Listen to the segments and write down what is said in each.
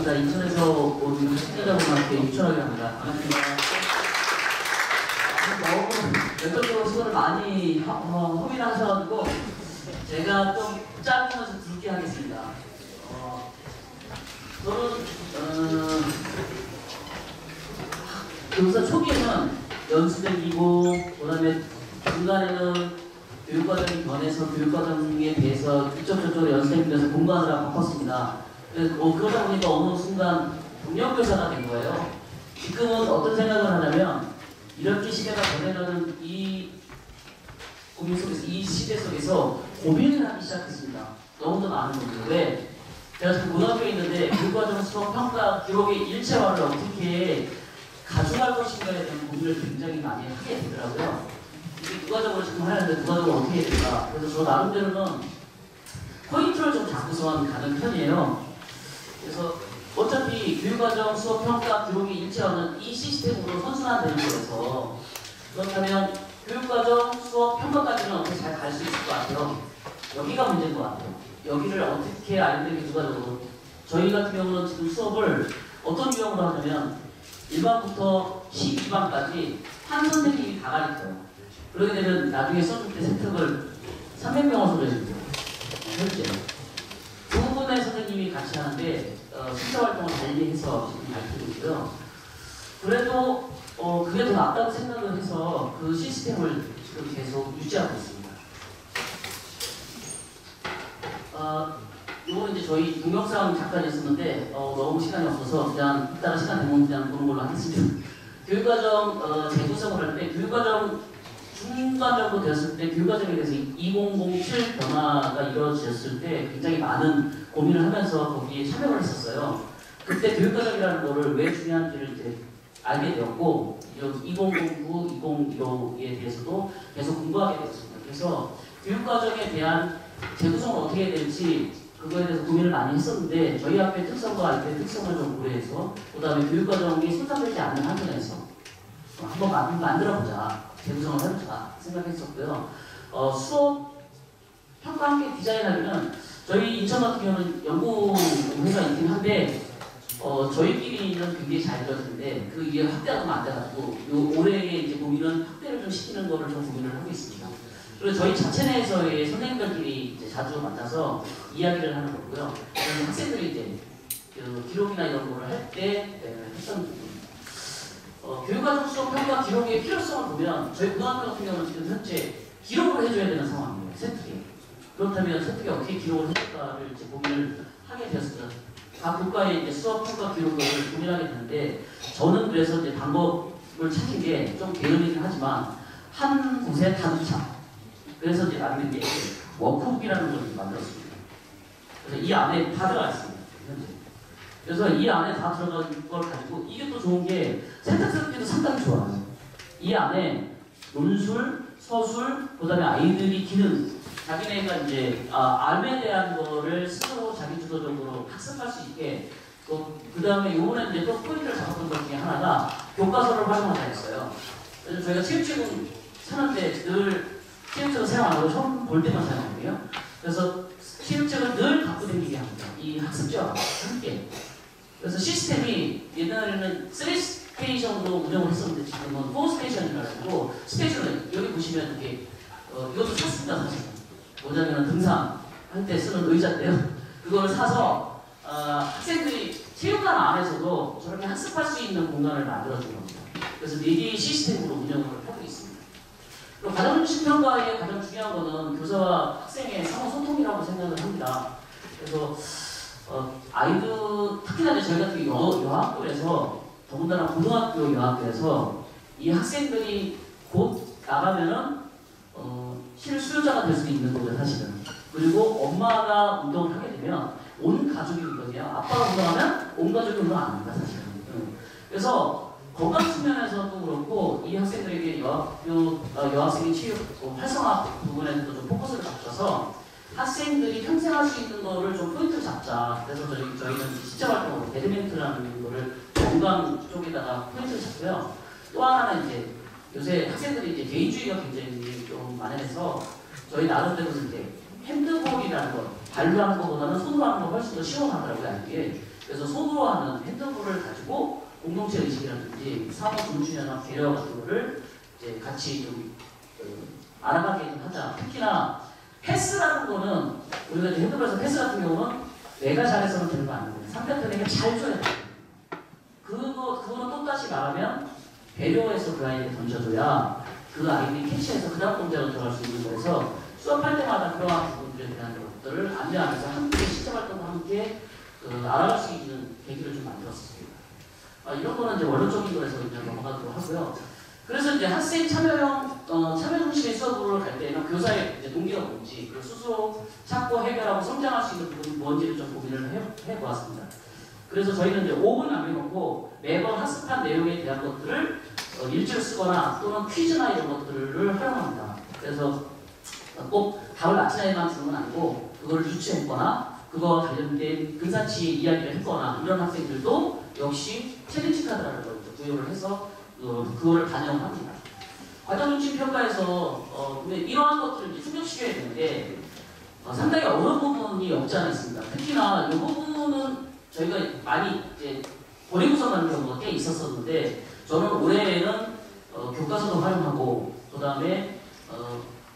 반갑습니다. 인천에서 온 학생자분한테 유천하게 합니다. 반갑습니다. 너무 멘토적으로 수고를 많이 허민하셔가지고 제가 좀 짧으면서 굵게 하겠습니다. 저는 교사 초기에는 연수생이고 그다음에 중간에는 교육과정이 변해서 교육과정에 대해서 이쪽저쪽 연수생들에서 공부하느라 바빴습니다. 그러다 보니까 어느 순간 동력교사가 된 거예요. 지금은 어떤 생각을 하냐면 이렇게 시대가 변해가는 이 고민 속에서, 이 시대 속에서 고민을 하기 시작했습니다. 너무도 많은 분들. 왜? 제가 지금 고등학교에 있는데 교육과정 수업 평가 기록의 일체화를 어떻게 가져갈 것인가에 대한 고민을 굉장히 많이 하게 되더라고요. 이게 누가적으로 지금 하는데 누가적으로 어떻게 해야 될까? 그래서 저 나름대로는 포인트를 좀 잡고서 가는 편이에요. 그래서 어차피 교육과정 수업 평가 기록이 일치하는 이 시스템으로 선순환되는 거라서 그렇다면 교육과정 수업 평가까지는 어떻게 잘 갈 수 있을 것 같아요. 여기가 문제인 것 같아요. 여기를 어떻게 아이들에게 누가적으로 저희 같은 경우는 지금 수업을 어떤 유형으로 하냐면 1반부터 12반까지 한 선생님이 다 가르쳐요. 그러게 되면 나중에 써줄 때 세특을 300명을 소개해줍니다. 현재 두 분의 선생님이 같이 하는데 실사활동을 달리해서 지금 가르치고 있고요. 그래도 그게 더 낫다고 생각을 해서 그 시스템을 지금 계속 유지하고 있습니다. 이거는 이제 저희 동영상 잠깐 있었는데 너무 시간이 없어서 그냥 이따가 시간 되면 그냥 보는 걸로 하겠습니다. 교육과정 재구성을 할 때 교육과정 중간 정도 되었을 때 교육과정에 대해서 2007 변화가 이루어졌을 때 굉장히 많은 고민을 하면서 거기에 참여를 했었어요. 그때 교육과정이라는 거를 왜 중요한지를 이제 알게 되었고 2009, 2015에 대해서도 계속 공부하게 되었습니다. 그래서 교육과정에 대한 재구성을 어떻게 해야 될지 그거에 대해서 고민을 많이 했었는데 저희 학교의 특성과 아이들의 특성을 좀 고려해서 그 다음에 교육과정이 손상되지 않는 환경에서 한번 만들어보자, 재구성을 해보자 생각했었고요. 수업 평가 함께 디자인하려면 저희 인천 같은 경우는 연구회가 있긴 한데 저희끼리는 굉장히 잘 이루어지는데 그 이게 확대하면 안 돼가지고 올해의 이제 고민은 확대를 좀 시키는 거를 좀 고민을 하고 있습니다. 그리고 저희 자체 내에서의 선생님들끼리 이제 자주 만나서 이야기를 하는 거고요. 학생들이 이제 기록이나 이런 거를 할 때 했던 부분. 교육과정 수업 평가 기록의 필요성을 보면 저희 고등학교 같은 경우는 지금 현재 기록을 해줘야 되는 상황이에요. 세특에. 그렇다면 세특에 어떻게 기록을 해줄까를 이제 고민을 하게 되었습니다. 각 교과의 이제 수업 평가 기록을 고민하게 되는데 저는 그래서 이제 방법을 찾은 게 좀 게으르긴 하지만 한 곳에 다두차. 그래서 이제 나중에 이제 워크북이라는 걸 만들었습니다. 그래서 이 안에 다 들어가 있습니다. 현재. 그래서 이 안에 다 들어간 걸 가지고 이게 또 좋은 게 세탁설계도 상당히 좋아요. 이 안에 논술, 서술, 그 다음에 아이들이 기능, 자기네가 이제 암에 대한 거를 스스로 자기주도적으로 학습할 수 있게 그 다음에 요번에 이제 또 포인트를 잡았던 것 중에 하나가 교과서를 활용하자 했어요. 그래서 저희가 체육책은 사는데 늘 체육책을 사용 안 하고 처음 볼 때만 사용하고요. 그래서 체육책을 늘 갖고 다니게 합니다. 이 학습지와 함께. 그래서 시스템이 옛날에는 3스테이션으로 운영을 했었는데 지금은 4스테이션이라고 스테이션을 여기 보시면 이렇게 이것도 샀습니다 사실. 뭐냐면 등산할 때 쓰는 의자인데요. 그걸 사서 학생들이 체육관 안에서도 저렇게 학습할 수 있는 공간을 만들어준 겁니다. 그래서 4개의 시스템으로 운영을 하고 있습니다. 그리고 가정교육평가의 가장 중요한 거는 교사와 학생의 상호소통이라고 생각을 합니다. 그래서 아이들 특히나 저희 같은 여학교에서 더군다나 고등학교 여학교에서 이 학생들이 곧 나가면은 실수요자가 될 수도 있는 거죠 사실은. 그리고 엄마가 운동을 하게 되면 온 가족이 운동해요. 아빠가 운동하면 온 가족이 운동 안 합니다 사실은. 그래서 건강 측면에서도 그렇고 이 학생들에게 여학생의 체육 활성화 부분에서도 좀 포커스를 맞춰서 학생들이 평생 할 수 있는 거를 좀 포인트를 잡자. 그래서 저희는 시청활동으로 배드민턴이라는 거를 건강 쪽에다가 포인트를 잡고요. 또 하나는 이제 요새 학생들이 이제 개인주의가 굉장히 좀 만연해서 저희 나름대로 이제 핸드볼이라는 거 발로 하는 것보다는 손으로 하는 거 훨씬 더 시원하더라고요. 이게 그래서 손으로 하는 핸드볼을 가지고 공동체 의식이라든지 사무 중추연합 배려 같은 거를 이제 같이 좀 알아가게 좀 하자. 특히나 패스라는 거는 우리가 이제 핸드볼에서 패스 같은 경우는 내가 잘해서는 되는 거 아니거든요. 상대편에게 잘 줘야 돼요. 그거는 똑같이 말하면 배려해서 그 아이에게 던져줘야 그 아이들이 캐치해서 그 다음 동작으로 들어갈 수 있는 거라서 수업할 때마다 그러한 부분들에 대한 것들을 안내하면서 함께 시청활동과 함께 알아갈 수 있는 계기를 좀 만들었습니다. 이런 거는 이제 원론적인 거에서 이제 넘어가도록 하고요. 그래서 이제 학생 참여 중심의 수업을 갈 때는 교사의 이제 동기가 뭔지, 그 스스로 찾고 해결하고 성장할 수 있는 부분이 뭔지를 좀 고민을 해보았습니다. 그래서 저희는 이제 5분 남겨놓고 매번 학습한 내용에 대한 것들을 일지를 쓰거나 또는 퀴즈나 이런 것들을 활용합니다. 그래서 꼭 답을 맞히나에만 주는 건 아니고 그걸 유추했거나 그거와 관련된 근사치 이야기를 했거나 이런 학생들도 역시 챌린지 카드라는 걸 부여를 해서 그거를 반영을 합니다. 과정중심 평가에서 이러한 것들을 이제 충족시켜야 되는데 상당히 어려운 부분이 없지 않아 있습니다. 특히나 이 부분은 저희가 많이 이제 고리구성하는 경우가 꽤 있었었는데 저는 올해는 교과서도 활용하고 그 다음에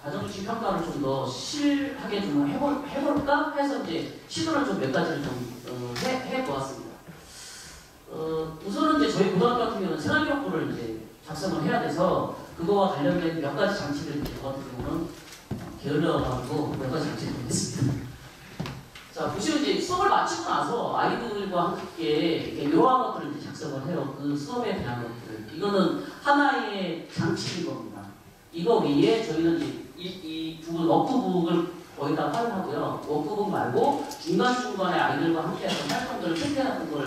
과정중심 평가를 좀 더 실하게 좀 해볼까 해서 이제 시도를 좀 몇 가지를 좀 해보았습니다. 우선은 이제 저희 고등학교 같은 경우는 생활기록부를 이제 작성을 해야 돼서 그거와 관련된 몇 가지 장치를 저 같은 경우는 게을러가지고 몇 가지 장치를 했습니다. 자, 보시면 이제 수업을 마치고 나서 아이들과 함께 이렇게 이러한 것들을 이제 작성을 해요. 그 수업에 대한 것들. 이거는 하나의 장치인 겁니다. 이거 외에 저희는 이제 이 부분, 워크북을 거의 다 활용하고요. 워크북 말고 중간중간에 아이들과 함께 하는 활동들을 캠페인하는 걸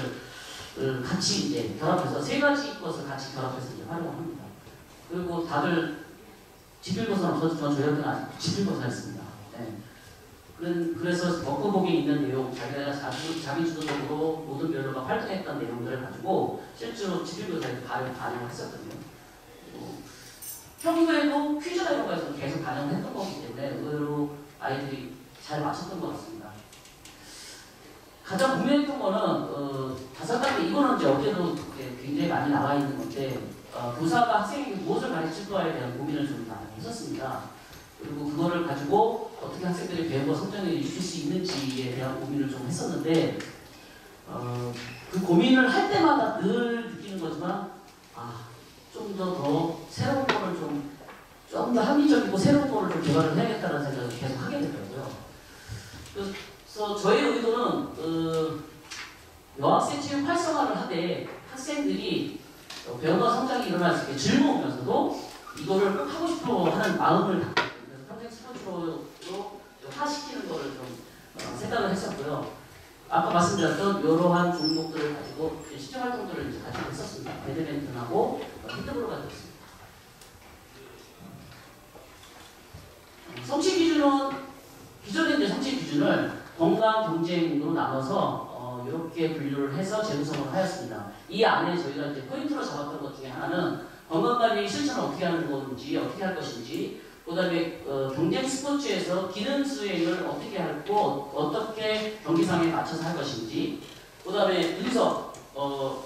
같이 이제 결합해서 세 가지 것을 같이 결합해서 이제 활용을 합니다. 그리고 다들 집필고사는 저희한테는 아직 집필고사 했습니다. 네. 그래서 워크북에 있는 내용, 자기가 자기 주도적으로 모든 별로가 활동했던 내용들을 가지고 실제로 집필고사에 반영을 했었거든요. 평소에도 퀴즈나 이런 거에서 계속 반영을 했던 거기 때문에 의외로 아이들이 잘 맞췄던 것 같습니다. 가장 궁금했던 거는 5가지, 이거는 이제 어제도 굉장히 많이 나와 있는 건데 교사가 학생에게 무엇을 가르칠 거에 대한 고민을 좀 많이 했었습니다. 그리고 그거를 가지고 어떻게 학생들이 배우고 성장을 일으킬 수 있는지에 대한 고민을 좀 했었는데 그 고민을 할 때마다 늘 느끼는 거지만 좀 더 새로운 거를 좀 더 합리적이고 새로운 거를 좀 개발을 해야겠다는 생각을 계속 하게 되더라고요. 그래서 저의 의도는 여학생 체육 활성화를 하되 학생들이 배움과 성장이 일어날 수 있게 즐거우면서도 이거를 꼭 하고 싶어 하는 마음을 갖고 그래서 평생 스포츠로 화시키는 거를 좀 생각을 했었고요. 아까 말씀드렸던 이러한 종목들을 가지고 시청 활동들을 이제 가지고 있었습니다. 배드민턴하고 핸드볼을 가지고 있습니다. 성취 기준은 기존의 이제 성취 기준을 건강 경쟁으로 나눠서 이렇게 분류를 해서 재구성을 하였습니다. 이 안에 저희가 이제 포인트로 잡았던 것 중에 하나는 건강관리 실천을 어떻게 하는 건지, 어떻게 할 것인지, 그 다음에 경쟁 스포츠에서 기능 수행을 어떻게 하고 어떻게 경기상에 맞춰서 할 것인지, 그 다음에 분석,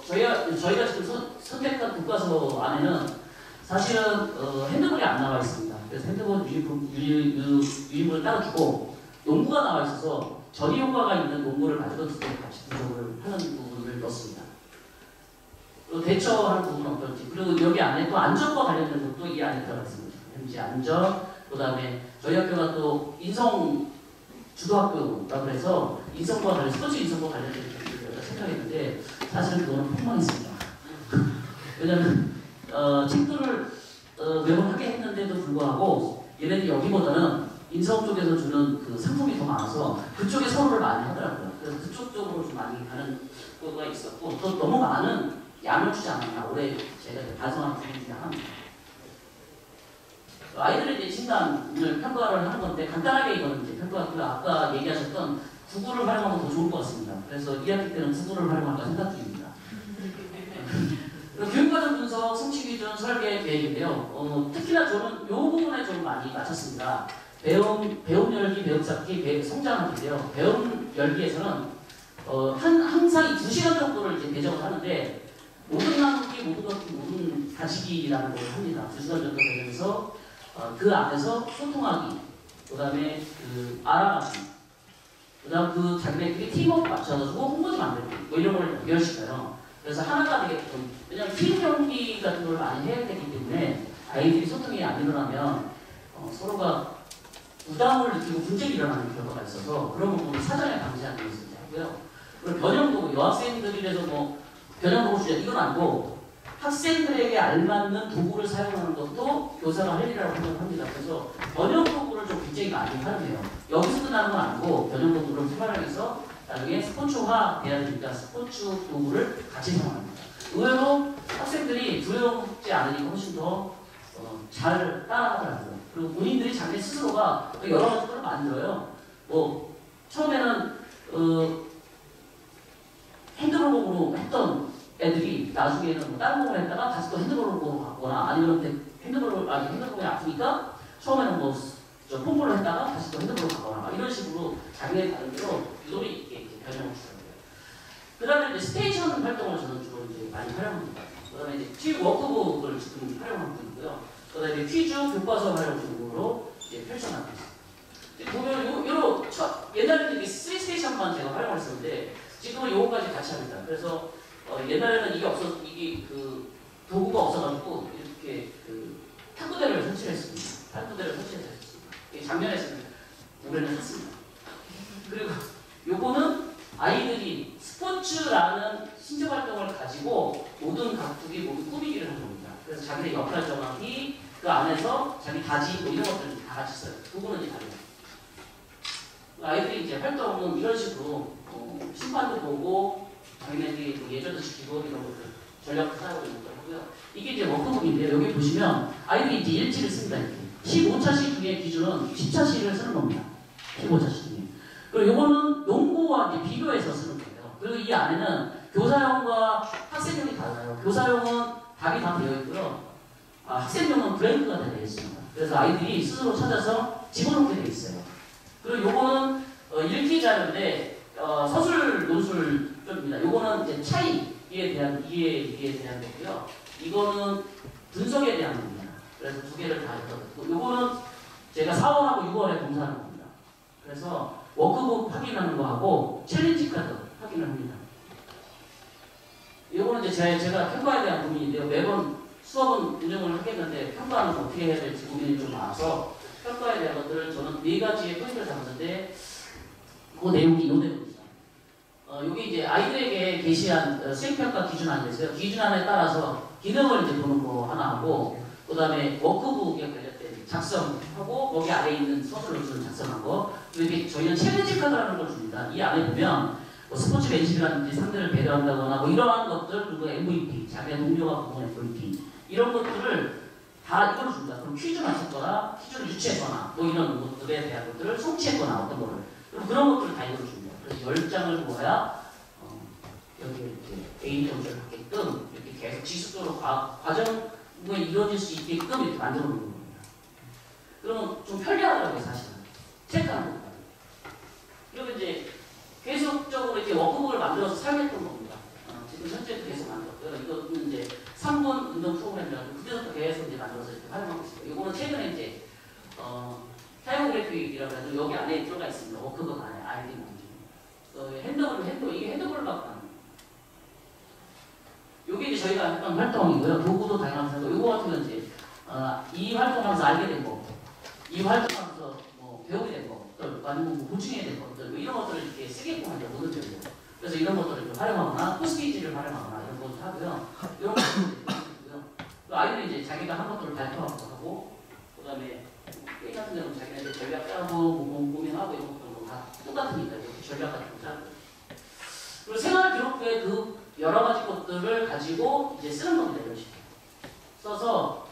저희가 지금 선택한 교과서 안에는 사실은 핸드볼이 안 나와 있습니다. 그래서 핸드볼 유인물을 따로 주고 농구가 나와 있어서 전이 효과가 있는 농구를 가지고 같이 분석을 하는 부분을 넣었습니다. 대처하는 부분은 어떨지, 그리고 여기 안에 또 안전과 관련된 것도 이 안에 들어가 있습니다. 현재 안전, 그 다음에 저희 학교가 또 인성 주도학교라고 해서 인성과 관련, 스포츠 인성과 관련된 것들을 생각했는데 사실은 그거는 폭망했습니다. 왜냐하면 책들을 매번 하게 했는데도 불구하고 얘네들이 여기보다는 인성 쪽에서 주는 그 상품이 더 많아서 그쪽에 선호를 많이 하더라고요. 그래서 그쪽 쪽으로 좀 많이 가는 거가 있었고 또 너무 많은 양을 주지 않았나 올해 제가 반성하는 부분 중에 하나입니다. 아이들의 이제 진단을 평가를 하는 건데 간단하게 이거는 이제 평가하고요. 아까 얘기하셨던 구글을 활용하면 더 좋을 것 같습니다. 그래서 2학기 때는 구글을 활용할까 생각 중입니다. 교육과정 분석, 성취기준, 설계 계획인데요. 특히나 저는 이 부분에 좀 많이 맞췄습니다. 배움 열기, 배움 쌓기, 성장하기인데요. 배움 열기에서는 항상 2시간 정도를 이제 배정을 하는데, 모든 나누기, 모든 가지기라는 걸 합니다. 2시간 정도 배정해서, 그 안에서 소통하기, 그 다음에 그 알아가기, 그 다음 그 자기네끼리 팀워크 맞춰가지고 홍보지 만들기, 뭐 이런 걸 연결시켜요. 그래서 하나가 되게끔, 왜냐면 팀 경기 같은 걸 많이 해야 되기 때문에 아이들이 소통이 안 일어나면 서로가 부담을 느끼고 분쟁이 일어나는 경우가 있어서 그런 부분을 사전에 방지하는 것을 하고요. 그리고 변형도구, 여학생들이라서 뭐 변형도구 주자 이건 아니고 학생들에게 알맞는 도구를 사용하는 것도 교사가 할 일이라고 생각합니다. 그래서 변형도구를 좀 굉장히 많이 활용해요. 여기서 끝나는 건 아니고 변형도구를 활용해서 나중에 스포츠화 돼야 되니까 스포츠 도구를 같이 사용합니다. 의외로 학생들이 두려움지 않으니까 훨씬 더 잘 따라하더라고요. 그리고 본인들이 자기 스스로가 여러 가지 걸 만들어요. 뭐 처음에는 핸드볼공으로 했던 애들이 나중에는 뭐 다른 공을 했다가 다시 또 핸드볼공으로 갔거나 아니면 핸드볼공이 아프니까 처음에는 뭐 폼볼로 했다가 다시 또 핸드볼로 가거나 이런 식으로 자기네 다른 대로 유도리 있게 변형을 주더라고요. 그 다음에 이제 스테이션 활동을 저는 주로 이제 많이 활용합니다. 그 다음에 이제 티 워크북을 지금 활용하고 있고요. 그 다음에 퀴즈 교과서 활용 중으로 이제 펼쳐나가고 있습니다. 보면 옛날에는 이렇게 3스테이션만 제가 활용을 했었는데 지금은 요거까지 같이 합니다. 그래서 옛날에는 이게 그 도구가 없어가지고 이렇게 그 탁구대를 설치를 했습니다. 탁구대를 설치해서 했습니다. 작년에는 올해는 샀습니다. 그리고 요거는 아이들이 스포츠라는 신체 활동을 가지고 모든 각국이 모든 꾸미기를 하는 겁니다. 그래서 자기의 역할 정하기, 그 안에서 자기 다지 뭐 이런 것들 다 같이 써요. 그거는 이제 다르죠. 아이들이 이제 활동은 이런 식으로 심판도 보고 자기네들이 예절도 지키고 이런 것들 전략도 사용하고 이런 것들 하고요. 이게 이제 워크북인데요. 여기 보시면 아이들이 이제 일지를 씁니다. 이렇게 15차씩 중에 기준은 10차씩을 쓰는 겁니다. 15차씩 중에. 그리고 요거는 농구와 이제 비교해서 쓰는 거예요. 그리고 이 안에는 교사용과 학생용이 달라요. 교사용은 답이 다 되어 있고요. 학생용은 블랭크가 다 되어 있습니다. 그래서 아이들이 스스로 찾아서 집어넣게 되어 있어요. 그리고 요거는 읽기 자료인데 서술 논술 쪽입니다. 요거는 이제 차이에 대한 이해에 대한 거고요. 이거는 분석에 대한 겁니다. 그래서 두 개를 다 해서 요거는 제가 4월하고 6월에 검사하는 겁니다. 그래서 워크북 확인하는 거하고 챌린지 카드 확인을 합니다. 요거는 이제 제가 평가에 대한 고민인데요. 매번 수업은 운영을 하겠는데 평가는 어떻게 해야 될지 고민이 좀 많아서 평가에 대한 것들을 저는 4가지의 포인트를 잡았는데 그 내용이 이 내용입니다. 여기 이제 아이들에게 게시한 수행평가 기준안이 있어요. 기준안에 따라서 기능을 이제 보는 거 하나 하고 그 다음에 워크북에 관련된 작성하고 거기 아래에 있는 서술 논술을 작성한 거 그리고 저희는 챌린지 카드라는 걸 줍니다. 이 안에 보면 뭐 스포츠 맨십이라든지 상대를 배려한다거나 뭐 이러한 것들 그리고 MVP 자기의 동료가 부른 MVP 이런 것들을 다 이걸로 줍니다. 그럼 퀴즈 맞췄거나 퀴즈를 유치했거나 뭐 이런 것들에 대한 것들을 성취했거나 어떤 거를 그런 것들을 다 이걸로 줍니다. 그래서 10장을 모아야 여기 이렇게 A 점수를 받게끔 이렇게 계속 지속적으로 과정이 이루어질 수 있게끔 이렇게 만들어 놓는 겁니다. 그러면 좀 편리하더라고요, 사실은. 체크하는 것보다. 그리고 이제 계속적으로 이렇게 워크북을 만들어서 사용했던 겁니다. 지금 현재도 계속 만들었고요. 이거는 이제 3분 운동 프로그램이라고 그때부터 계속 이제 만들어서 이렇게 활용하고 있습니다. 이거는 최근에 이제 타이머 그래픽이라고 해서 여기 안에 들어가 있습니다. 워크북 안에 아이디 이게 핸드볼을 갖고 하는 이게 이제 저희가 했던 활동이고요. 도구도 다양하면서 이거 같은 건 이제 이 활동하면서 알게 된 거, 이 활동하면서 뭐 배우게 된 거, 아니면 뭐 보충해야 될 것들 뭐 이런 것들을 이렇게 쓰게끔 하죠. 모든 쪽으로. 그래서 이런 것들을 활용하거나 포스트잇을 활용하거나 이런 것도 하고요. 이런 것들을 있고요. 아이들이 이제 자기가 한 것들을 발표하고 그다음에 게임 같은 경우는 자기가 이제 전략 짜고 고민하고 이런 것들도 다 똑같으니까 이렇게 전략 같은 거 짜고. 그리고 생활 기록부에 그 여러 가지 것들을 가지고 이제 쓰는 겁니다. 이런 식으로. 써서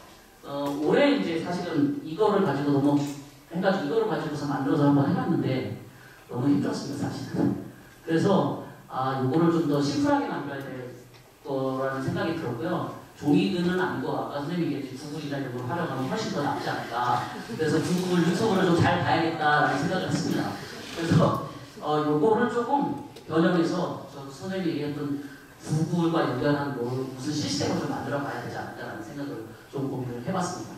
올해 이제 사실은 이거를 가지고 너무 해가지고 이거를 가지고서 만들어서 한번 해봤는데 너무 힘들었습니다. 사실은. 그래서 이거를 좀 더 심플하게 만들어야 될 거라는 생각이 들었고요. 종이글은 아니고 아까 선생님이 얘기했듯이 구글이나 이런 걸 활용하면 훨씬 더 낫지 않을까. 그래서 구글 유튜브를 좀 잘 봐야겠다라는 생각을 했습니다. 그래서 요거를 조금 변형해서 저 선생님이 얘기했던 구글과 연결한 무슨 시스템을 좀 만들어 봐야 되지 않을까라는 생각을 좀 고민을 해봤습니다.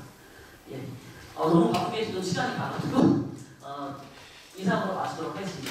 예. 너무 바쁘게 지금 시간이 가가지고 이상으로 마치도록 하겠습니다.